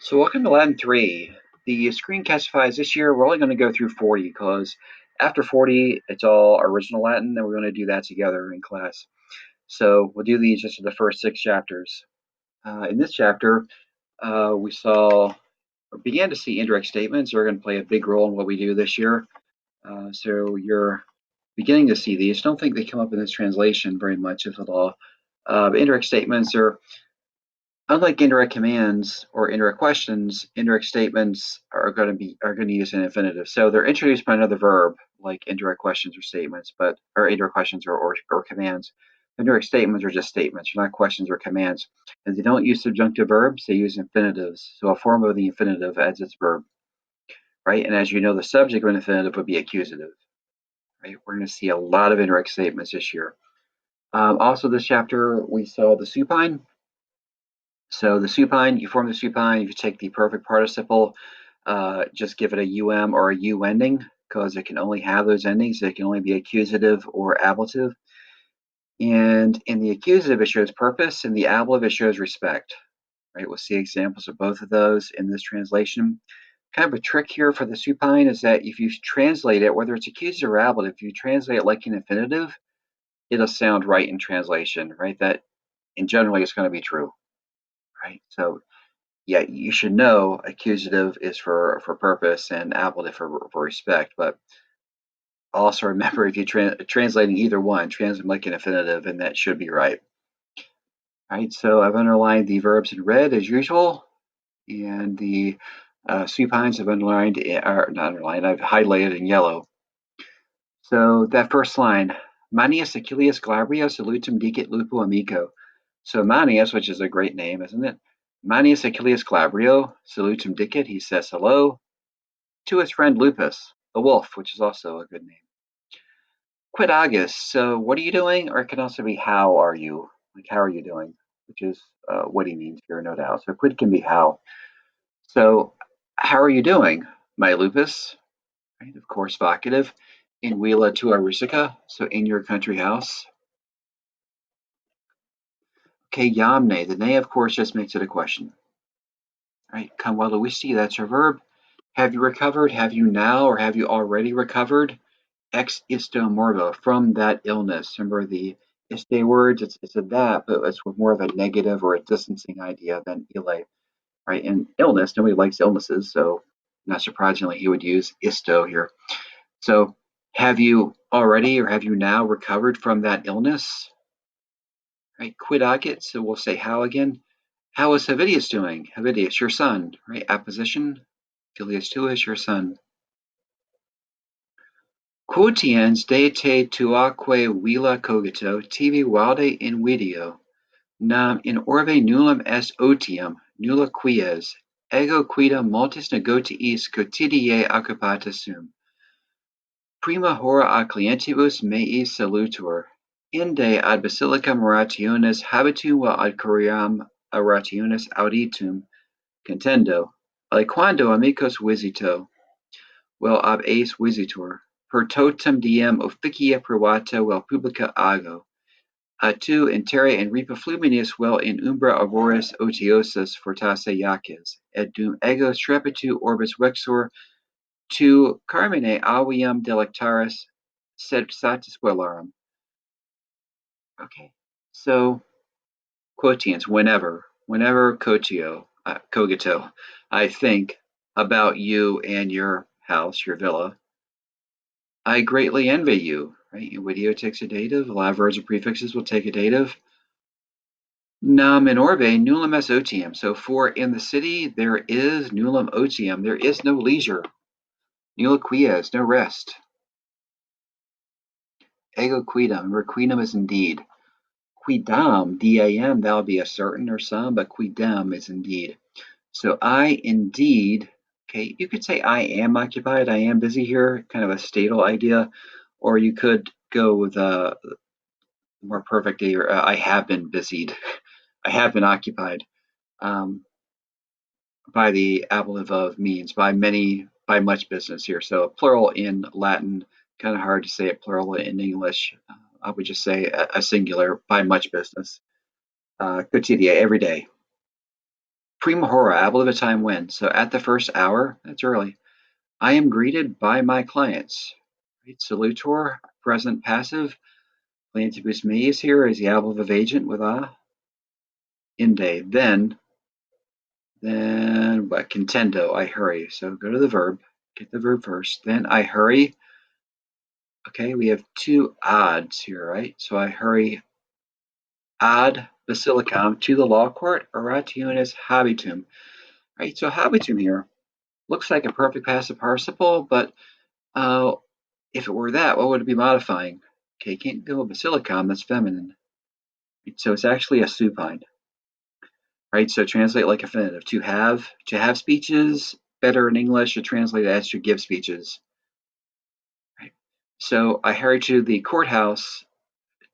So welcome to Latin 3. The screencastify this year, we're only going to go through 40 because after 40, it's all original Latin, and we're going to do that together in class. So we'll do these just for the first 6 chapters. In this chapter, we saw or began to see indirect statements. They're going to play a big role in what we do this year. So you're beginning to see these. Don't think they come up in this translation very much, if at all. Indirect statements are unlike indirect commands or indirect questions. Indirect statements are going to use an infinitive. So they're introduced by another verb, like indirect questions or statements, or indirect questions or commands. Indirect statements are just statements, they're not questions or commands. And they don't use subjunctive verbs, they use infinitives. So a form of the infinitive adds its verb, right? And as you know, the subject of an infinitive would be accusative, right? We're going to see a lot of indirect statements this year. Also, this chapter, we saw the supine. So the supine, you form the supine, you take the perfect participle, just give it a um or a u ending, because it can only have those endings. It can only be accusative or ablative. And in the accusative, it shows purpose. In the ablative, it shows respect. Right? We'll see examples of both of those in this translation. Kind of a trick here for the supine is that if you translate it, whether it's accusative or ablative, if you translate it like an infinitive, it'll sound right in translation, right? That, and generally, it's going to be true, right? So yeah, you should know accusative is for purpose and ablative for respect. But also remember, if you're translating either one, translate like an infinitive, and that should be right. All right, so I've underlined the verbs in red as usual, and the supines have underlined, or not underlined, I've highlighted in yellow. So that first line, Manius Achilles Glabrio salutum dicit lupo amico. So Manius, which is a great name, isn't it? Manius Achilles Glabrio salutum dicit, he says hello to his friend Lupus, the wolf, which is also a good name. Quid agus, so what are you doing? Or it can also be how are you? Like, how are you doing? Which is what he means here, no doubt. So quid can be how. So, how are you doing, my Lupus? Right, of course, vocative. In Villa tua Rusica, so in your country house. Okay, yamne, the ne, of course, just makes it a question. Right, come waluisti, that's your verb. Have you recovered? Have you now, or have you already recovered? Ex isto morbo, from that illness. Remember the iste words, it's a that, but it's with more of a negative or a distancing idea than ille, right? And illness, nobody likes illnesses, so not surprisingly, he would use isto here. So, have you already or have you now recovered from that illness? Right? Quid agit, so we'll say how again. How is Havidius doing? Havidius, your son, right? Apposition. Filius tuus, your son. Quotiens de te tuaque vila cogito, tibi valde in video, nam in orbe nullum est otium, nulla quies, ego quida multis negotiis quotidiae occupata sum. Prima hora a clientibus mei salutor, inde ad basilicam rationis habitum vel ad curiam a rationis auditum contendo, aliquando amicos visito, vel ab eis visitor, per totem diem officia privata vel publica ago, a tu in terra in ripa fluminis vel in umbra arboris otiosas fortasse jaces, et dum ego strepitu orbis vexor tu carmine avium delectaris sed satisvelarum. Okay, so quotients, whenever cogito, I think about you and your house, your villa, I greatly envy you, right? Video takes a dative, a lot of verbs and prefixes will take a dative. Nam in orbe nullum est otium. So for in the city there is nullum otium, there is no leisure. Nulla quies, no rest. Ego quidam, where quidam is indeed. Quidam, D-A-M, that would be a certain or some, but quidam is indeed. So I indeed, okay, you could say I am occupied, I am busy here, kind of a statal idea, or you could go with a more perfect, or I have been busied, I have been occupied, by the ablative of means, by much business here. So plural in Latin, kind of hard to say it plural in English. I would just say a singular, by much business. Quotidia, every day. Prima hora, I believe a time when. So at the first hour, that's early, I am greeted by my clients. Right? Salutor, present passive. Plantibus meis here is the ablative agent with a. Inde. Then what? Contendo, I hurry. So go to the verb, get the verb first. Then I hurry. Okay, we have two odds here, right? So I hurry ad basilicam to the law court, orationis habitum. Right, so habitum here looks like a perfect passive participle, but if it were that, what would it be modifying? Okay, you can't go with basilicom, that's feminine. Right, so it's actually a supine. Right, so translate like affinitive. To have speeches, better in English, to translate as to give speeches. Right. So I hurry to the courthouse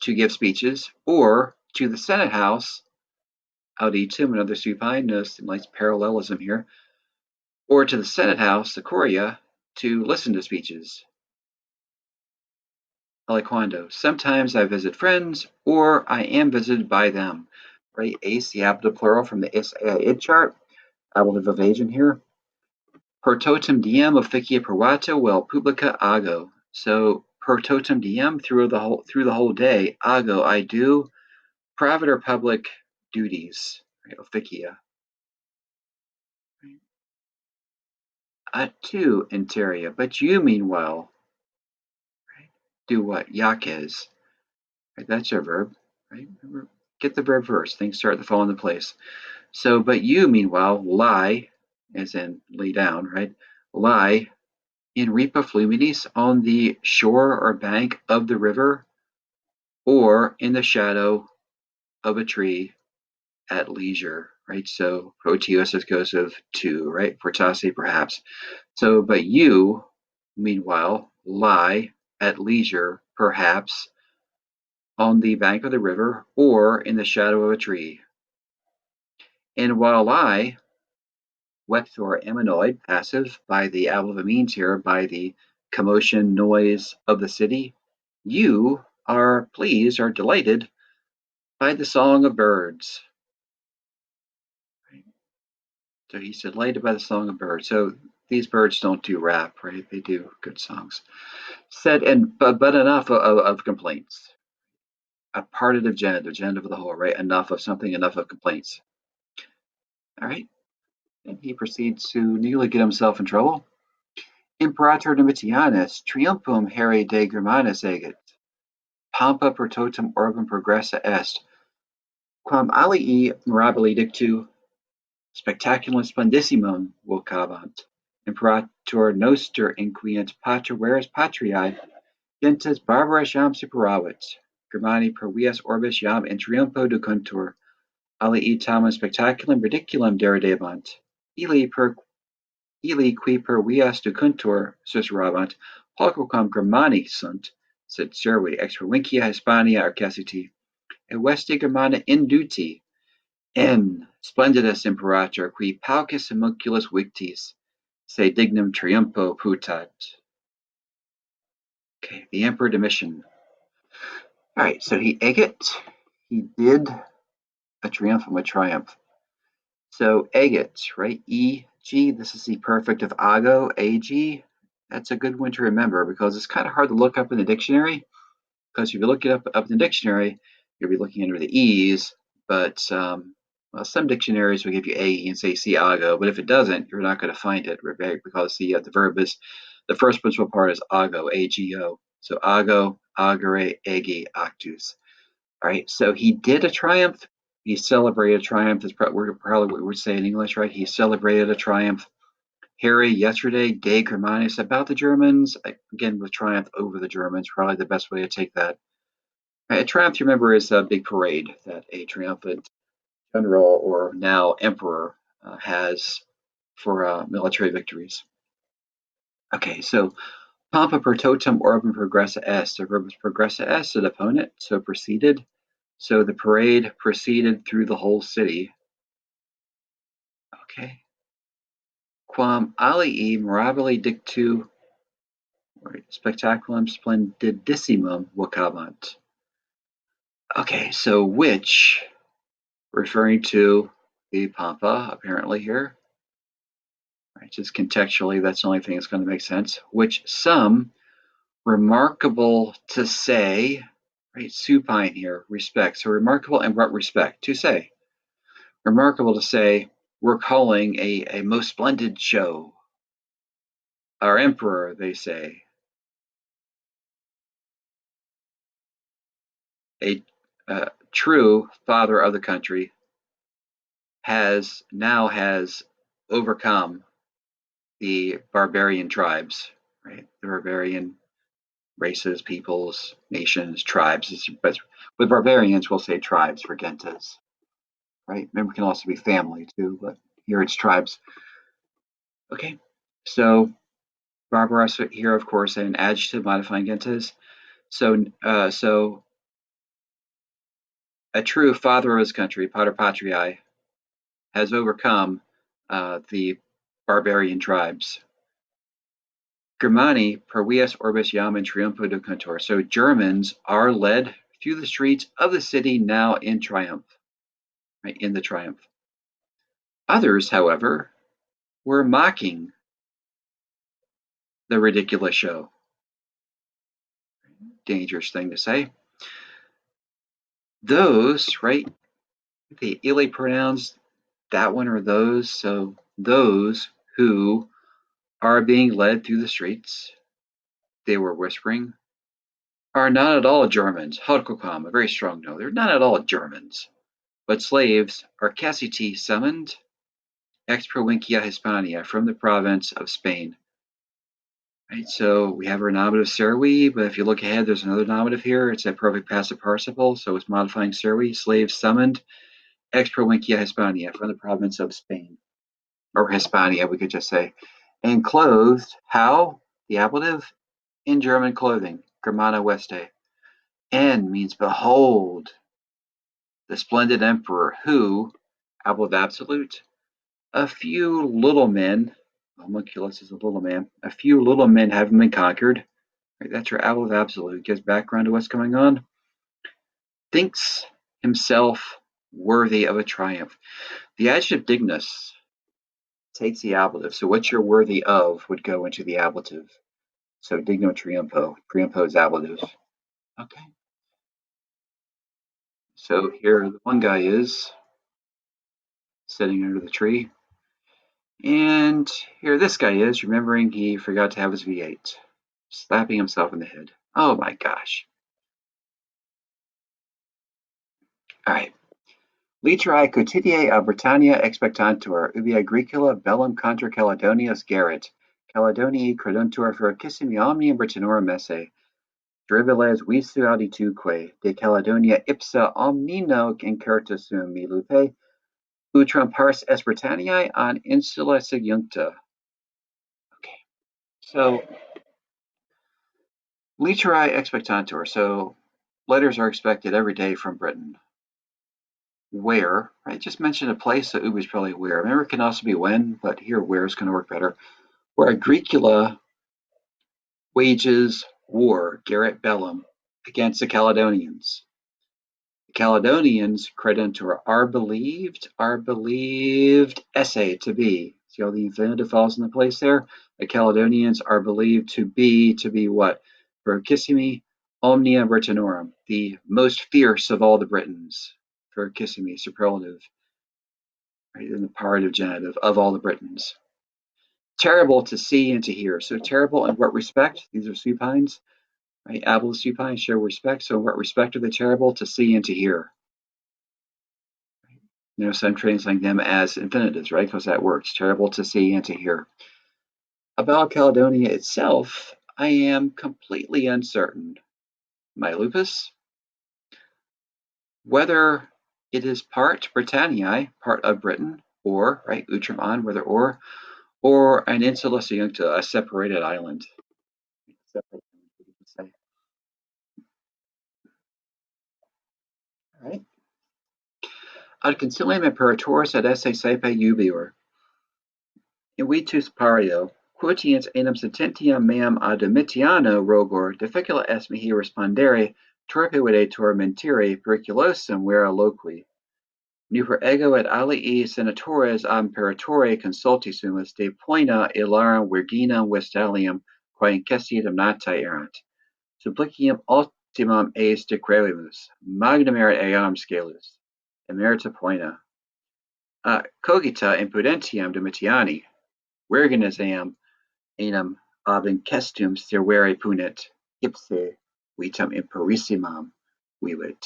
to give speeches, or to the Senate House, auditum, another supine, notice some nice parallelism here, or to the Senate House, the Coria, to listen to speeches. Aliquando. Sometimes I visit friends, or I am visited by them. Right, ace, the ablative plural from the id chart, ablative evasion here. Per totum diem officia privata vel publica ago. So per totum diem through the whole day, ago I do private or public duties. Right, officia. Tu interia, but you meanwhile, right, do what? Yaques. Right, that's your verb. Right? Get the verb first. Things start to fall into place. So, but you meanwhile lie, as in lay down, right? Lie in ripa fluminis on the shore or bank of the river, or in the shadow of a tree at leisure, right? So proteosis goes of to, right? Fortasse perhaps. So, but you, meanwhile, lie at leisure, perhaps, on the bank of the river or in the shadow of a tree. And while I, vector aminoid, passive, by the ablative means here, by the commotion, noise of the city, you are pleased or delighted by the song of birds. Right? So he's delighted by the song of birds. So these birds don't do rap, right? They do good songs. Said and but enough of complaints. A partitive genitive of the whole, right? Enough of something, enough of complaints. All right. And he proceeds to nearly get himself in trouble. Imperator Domitianus triumphum here de Germanis eget. Pompa per totum orbem progressa est, quam alii mirabili dictu spectaculum splendissimum vocabant. Imperator noster inquient patra veris patriae, gentes barbara jam superavit. Germani per vias orbis jam in triumpho ducuntur, alii tamen spectaculum ridiculum deridebant. Ili qui per vias ducuntur susurrabant, paucocam Germani sunt, sed servi ex provincia Hispania arcesiti, et vesti Germana induti, en splendidus imperator qui paucis homunculus victis, se dignum triumpho putat. Okay, the emperor Domitian. All right, so he did a triumph. So agate, right? E-G, this is the perfect of ago, A-G. That's a good one to remember because it's kind of hard to look up in the dictionary. Because if you look it up in the dictionary, you'll be looking under the E's, but well, some dictionaries will give you A and say see ago, but if it doesn't, you're not going to find it because the verb is, the first principal part is ago, A-G-O. So ago, agere, agi, actus. All right, so he did a triumph. He celebrated a triumph. Is probably what we would say in English, right? He celebrated a triumph. Harry yesterday, de Germanis, about the Germans. Again, with triumph over the Germans, probably the best way to take that. A triumph, you remember, is a big parade that a triumphant general or now emperor has for military victories. Okay, so Pompa per totum orbem progressa est. The verb is progressa est, an opponent, so proceeded. So the parade proceeded through the whole city. Okay. Quam alii mirabili dictu spectaculum splendidissimum vocabant. Okay, so which, referring to the pampa, apparently here. Right, just contextually, that's the only thing that's going to make sense. Which some remarkable to say, right? Supine here, respect. So remarkable and what respect to say? Remarkable to say, we're calling a most splendid show. Our emperor, they say, a true father of the country, has overcome the barbarian tribes, right? The barbarian races, peoples, nations, tribes. But with barbarians, we'll say tribes for gentas, right? Remember, it can also be family too, but here it's tribes. Okay, so barbarous here, of course, an adjective modifying gentas. So a true father of his country, Pater Patriae, has overcome the barbarian tribes. Germani pervias orbis jam in triumpho docentur. So Germans are led through the streets of the city now in triumph, right, in the triumph. Others, however, were mocking the ridiculous show. Dangerous thing to say. Those, right, the ille pronouns, that one or those, so those who are being led through the streets, they were whispering, are not at all Germans. Hautkokom, a very strong no. They're not at all Germans, but slaves are Cassiti summoned ex provincia Hispania from the province of Spain. Right, so we have our nominative servi, but if you look ahead, there's another nominative here. It's a perfect passive participle, so it's modifying servi. Slaves summoned ex provincia Hispania from the province of Spain, or Hispania, we could just say, and clothed how the ablative in German clothing, Germana Veste. En means behold, the splendid emperor who, ablative absolute, a few little men, homunculus is a little man, a few little men haven't been conquered. Right, that's your ablative absolute. It gives background to what's going on. Thinks himself worthy of a triumph. The adjective dignus takes the ablative. So what you're worthy of would go into the ablative. So digno triumpho. Triumpho is ablative. Okay. So here the one guy is sitting under the tree. And here this guy is, remembering he forgot to have his V8. Slapping himself in the head. Oh my gosh. All right. Literae quotidiae a Britannia expectantur, ubi agricula bellum contra Caledonias gerit. Caledonii creduntur ferocissimi omnium Britannorum esse. Deriviles visu audituque, de Caledonia ipsa omnino incurta sum mi lupe, utrum pars est Britanniae on insula subjuncta. Okay, so literae expectantur, so letters are expected every day from Britain. Where, right? Just mention a place, so ubi is probably where. Remember, it can also be when, but here where is going to work better. Where Agricula wages war, Garrett Bellum, against the Caledonians. The Caledonians, credentur, are believed essay to be. See how the infinitive falls into place there? The Caledonians are believed to be what? Vercissimi omnia Britannorum, the most fierce of all the Britons. Vercissimi, superlative, right, in the parative genitive, of all the Britons. Terrible to see and to hear. So terrible in what respect? These are supines, right? Ablative supines show respect. So in what respect are they terrible? To see and to hear. So I'm translating them as infinitives, right? Because that works. Terrible to see and to hear. About Caledonia itself, I am completely uncertain. My lupus, whether it is part Britanniae, part of Britain, or, right, utrum on, whether or an insula subjuncta, a separated island. Separate, you can say. All right. Ad concilium imperatoris ad esse saepe ubior. Invitus pario, quotiens enum sententiam meam ad Domitiano rogor, difficula est mihi respondere, torpe videtur mentire periculosum vera loqui. Nuper ego et alii senatores imperatore consulti sumus de poena ilarum virginam vestalium quae incestitum natae erant. Supplicium ultimum eis decrevimus, magnum erat eam scalus, emerita poena. Cogita impudentiam Domitiani, virginis eam enum ab incestum servere punit, ipse vitam imperissimam vivit.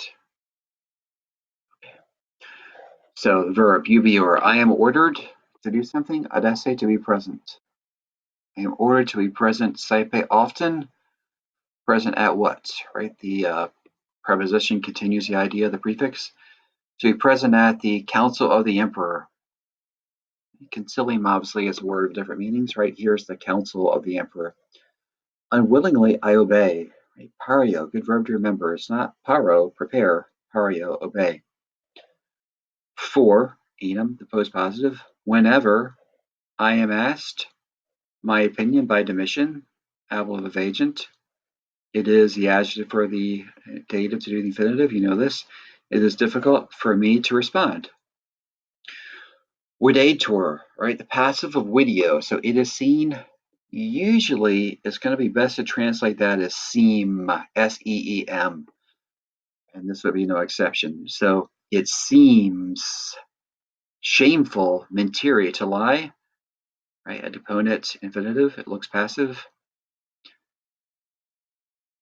So the verb ubi, or I am ordered to do something, adesse, to be present. I am ordered to be present, saipe, often. Present at what, right? The preposition continues the idea of the prefix. To be present at the council of the emperor. Concilium obviously is a word of different meanings, right? Here's the council of the emperor. Unwillingly I obey. Right? Pario, good verb to remember. It's not paro, prepare. Pario, obey. For, enum, the postpositive. Whenever I am asked my opinion by Domitian, ablative agent. It is the adjective for the dative to do the infinitive. You know this. It is difficult for me to respond. Videator, right? The passive of video. So it is seen. Usually, it's going to be best to translate that as seem, S-E-E-M. And this would be no exception. So it seems shameful, mentire, to lie, right? A deponent infinitive. It looks passive.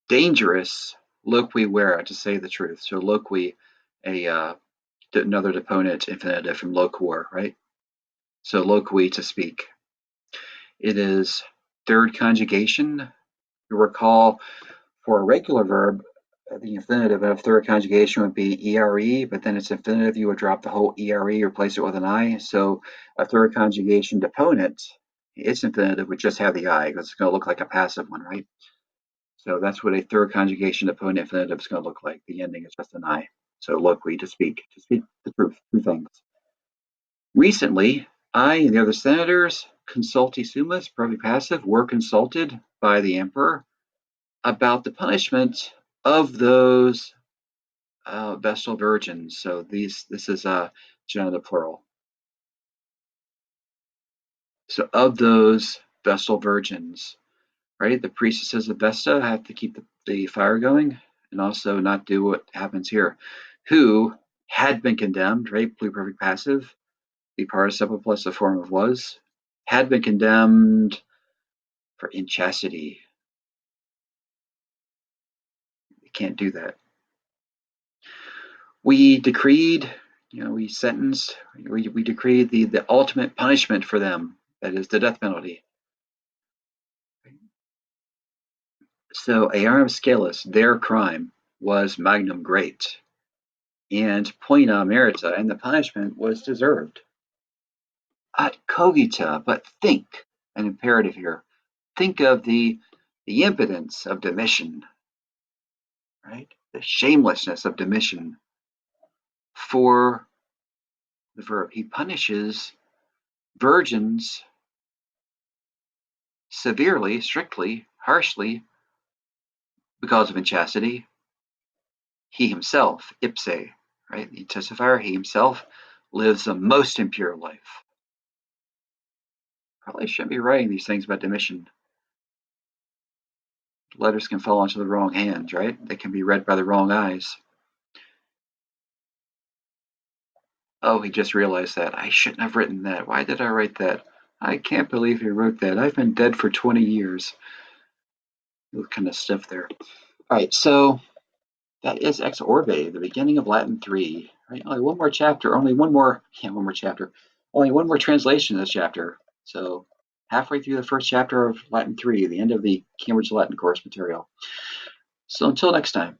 Dangerous, loqui vera, to say the truth. So loqui, another deponent infinitive from loquor, right? So loqui, to speak. It is third conjugation. You recall for a regular verb, the infinitive of third conjugation would be ere, but then it's infinitive, you would drop the whole ere, replace it with an I. So a third conjugation deponent, its infinitive would just have the I because it's going to look like a passive one, right? So that's what a third conjugation deponent infinitive is going to look like. The ending is just an I. So loqui, to speak the truth, two things. Recently, I and the other senators, consulti summus, perfect passive, were consulted by the emperor about the punishment of those Vestal virgins. So this is genitive plural. So of those Vestal virgins, right? The priestesses of Vesta have to keep the fire going and also not do what happens here. Who had been condemned, right? Pluperfect passive, the participle plus the form of was, had been condemned for inchastity. You can't do that. We decreed, we sentenced, we decreed the ultimate punishment for them, that is the death penalty. So Aerum Scalus, their crime was magnum great, and poena merita, and the punishment was deserved. At cogita, but think, an imperative here. Think of the impotence of Domitian, right? The shamelessness of Domitian for the verb. He punishes virgins severely, strictly, harshly because of inchastity. He himself, ipse, right? The intensifier, he himself lives a most impure life. Probably shouldn't be writing these things about Domitian. Letters can fall into the wrong hands, right? They can be read by the wrong eyes. Oh, he just realized that. I shouldn't have written that. Why did I write that? I can't believe he wrote that. I've been dead for 20 years. Kind of stuff there. All right, so that is ex orbe, the beginning of Latin 3. Right? Only one more chapter, only one more chapter, only one more translation of this chapter. So halfway through the first chapter of Latin 3, the end of the Cambridge Latin course material. So until next time.